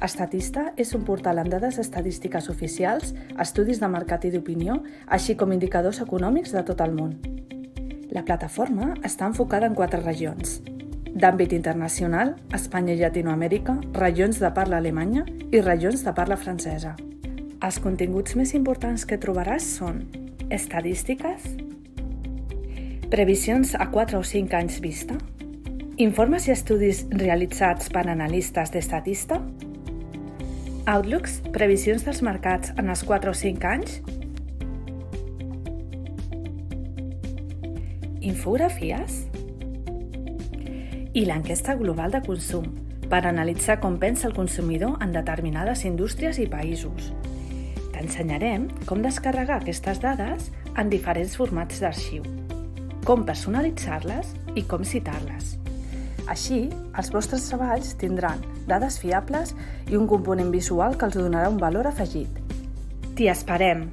Estatista és un portal amb dades estadístiques oficials, estudis de mercat i d'opinió, així com indicadors econòmics de tot el món. La plataforma està enfocada en 4 regions. D'àmbit internacional, Espanya i Llatinoamèrica, regions de parla alemanya i regions de parla francesa. Els continguts més importants que trobaràs són estadístiques, previsions a 4 o 5 anys vista, informes i estudis realitzats per analistes d'Estatista, outlooks, previsions dels mercats en els 4 o 5 anys, infografies i l'enquesta global de consum per analitzar com pensa el consumidor en determinades indústries i països. T'ensenyarem com descarregar aquestes dades en diferents formats d'arxiu, com personalitzar-les i com citar-les. Així, els vostres treballs tindran dades fiables i un component visual que els donarà un valor afegit. T'hi esperem!